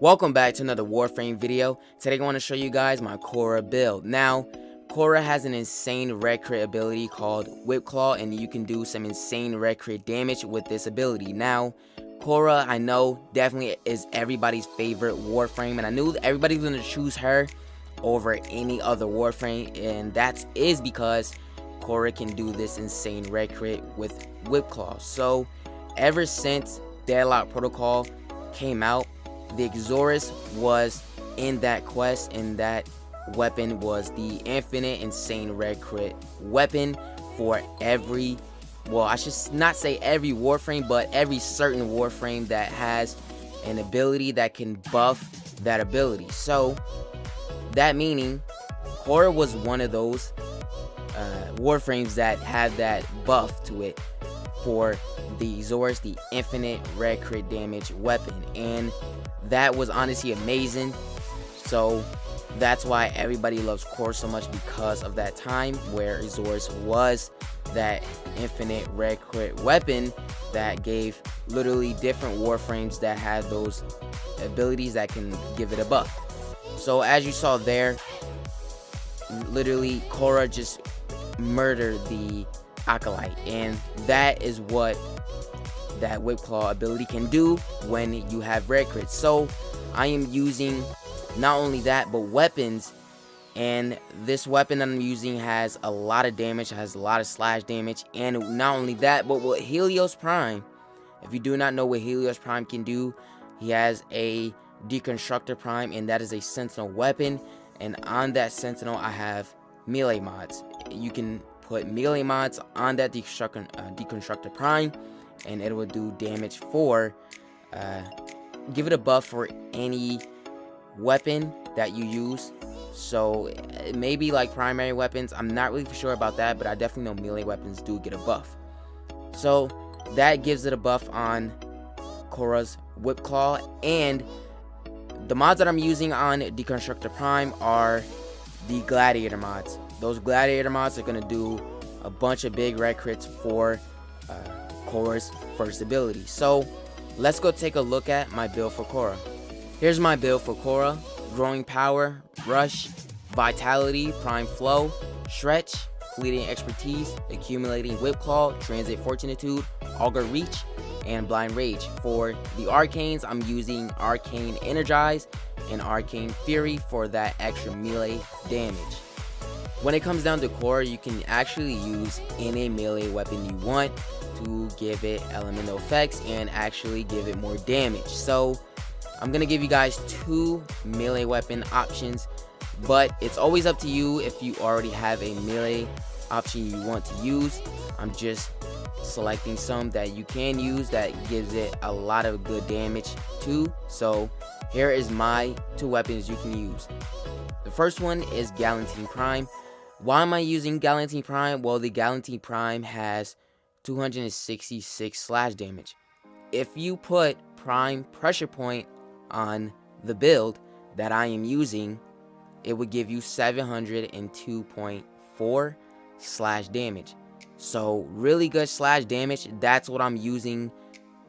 Welcome back to another Warframe video. Today I want to show you guys my Khora build. Now, Khora has an insane red crit ability called WhipClaw, and you can do some insane red crit damage with this ability. Now, Khora, I know, definitely is everybody's favorite Warframe, and I knew everybody's going to choose her over any other Warframe, and that is because Khora can do this insane red crit with WhipClaw. So, ever since Deadlock Protocol came out, the Exorus was in that quest, and that weapon was the infinite insane red crit weapon for every, well, I should not say every Warframe, but every certain Warframe that has an ability that can buff that ability. So that meaning Khora was one of those Warframes that had that buff to it for the Exorus, the infinite red crit damage weapon, and that was honestly amazing. So that's why everybody loves Khora so much, because of that time where Exorus was that infinite red crit weapon that gave literally different Warframes that had those abilities that can give it a buff. So as you saw there, literally Khora just murdered the Acolyte, and that is what that WhipClaw ability can do when you have red crits. So I am using not only that, but weapons, and this weapon that I'm using has a lot of damage, has a lot of slash damage, and not only that, but with Helios Prime, if you do not know what Helios Prime can do, he has a Deconstructor Prime, and that is a Sentinel weapon, and on that Sentinel I have melee mods. You can put melee mods on that Deconstructor Prime, and it will do damage for, give it a buff for any weapon that you use. So maybe like primary weapons, I'm not really sure about that, but I definitely know melee weapons do get a buff. So that gives it a buff on Khora's WhipClaw, and the mods that I'm using on Deconstructor Prime are the Gladiator mods. Those Gladiator mods are going to do a bunch of big red crits for Khora's first ability. So let's go take a look at my build for Khora. Here's my build for Khora: Growing Power, Rush, Vitality, Prime Flow, Stretch, Fleeting Expertise, Accumulating WhipClaw, Transit Fortitude, Augur Reach, and Blind Rage. For the Arcanes, I'm using Arcane Energize and Arcane Fury for that extra melee damage. When it comes down to Khora, you can actually use any melee weapon you want to give it elemental effects and actually give it more damage. So I'm gonna give you guys two melee weapon options, but it's always up to you if you already have a melee option you want to use. I'm just selecting some that you can use that gives it a lot of good damage too. So here is my two weapons you can use. The first one is Galantine Prime. Why am I using Galantine Prime? Well, the Galantine Prime has 266 slash damage. If you put Prime Pressure Point on the build that I am using, it would give you 702.4 slash damage. So really good slash damage. That's what I'm using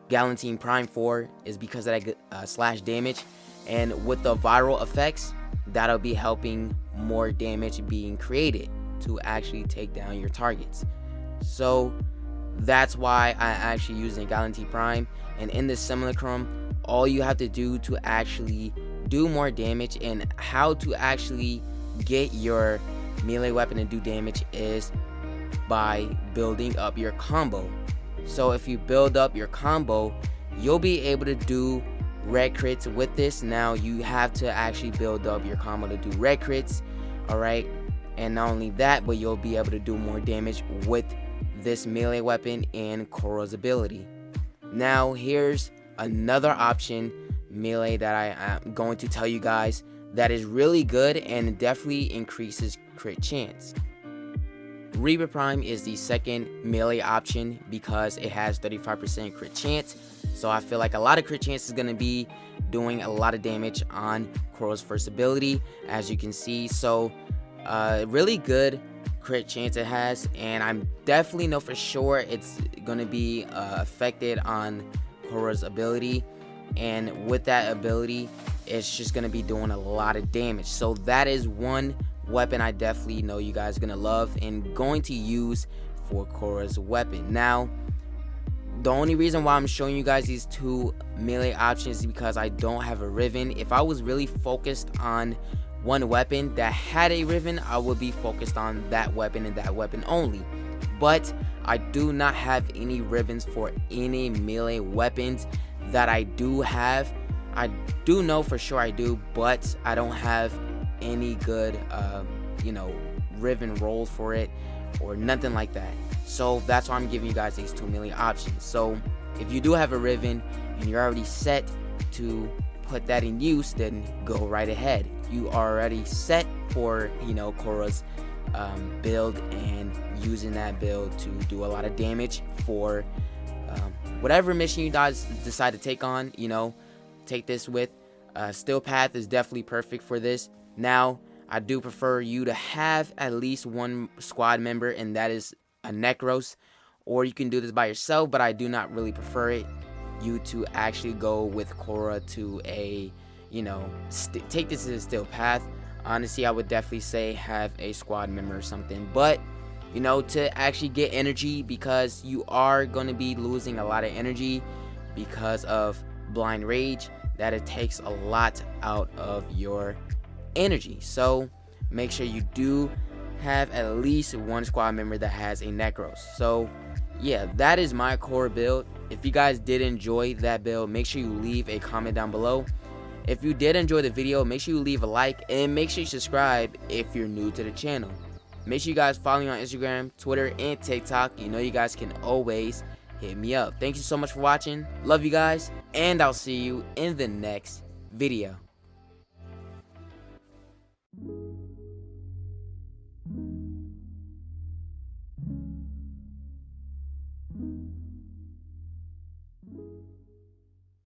Galantine Prime for, is because I get slash damage, and with the viral effects, that'll be helping more damage being created to actually take down your targets. So that's why I actually using Galantine Prime. And in this Simulacrum, all you have to do to actually do more damage and how to actually get your melee weapon to do damage is by building up your combo. So if you build up your combo, you'll be able to do red crits with this. Now you have to actually build up your combo to do red crits, alright? And not only that, but you'll be able to do more damage with this melee weapon and Khora's ability. Now here's another option, melee, that I am going to tell you guys that is really good and definitely increases crit chance. Reaper Prime is the second melee option because it has 35% crit chance. So I feel like a lot of crit chance is going to be doing a lot of damage on Khora's first ability, as you can see. So really good crit chance it has, and I'm definitely know for sure it's going to be affected on Khora's ability. And with that ability, it's just gonna be doing a lot of damage. So that is one weapon I definitely know you guys are gonna love and going to use for Khora's weapon. Now, the only reason why I'm showing you guys these two melee options is because I don't have a Riven. If I was really focused on one weapon that had a Riven, I would be focused on that weapon and that weapon only. But I do not have any Rivens for any melee weapons that I do have. I do know for sure I do, but I don't have any good Riven rolls for it or nothing like that. So that's why I'm giving you guys these two melee options. So if you do have a Riven and you're already set to put that in use, then go right ahead. You are already set for Khora's build and using that build to do a lot of damage for whatever mission you guys decide to take on. Take this with. Steel Path is definitely perfect for this. Now, I do prefer you to have at least one squad member, and that is a Necros, or you can do this by yourself, but I do not really prefer you to actually go with Khora to a, take this as a Steel Path. Honestly, I would definitely say have a squad member or something, but to actually get energy, because you are going to be losing a lot of energy because of Blind Rage, that it takes a lot out of your energy. So make sure you do have at least one squad member that has a Necros. So yeah, that is my Khora build. If you guys did enjoy that build, make sure you leave a comment down below. If you did enjoy the video, make sure you leave a like and make sure you subscribe if you're new to the channel. Make sure you guys follow me on Instagram, Twitter, and TikTok. You guys can always hit me up. Thank you so much for watching. Love you guys, and I'll see you in the next video.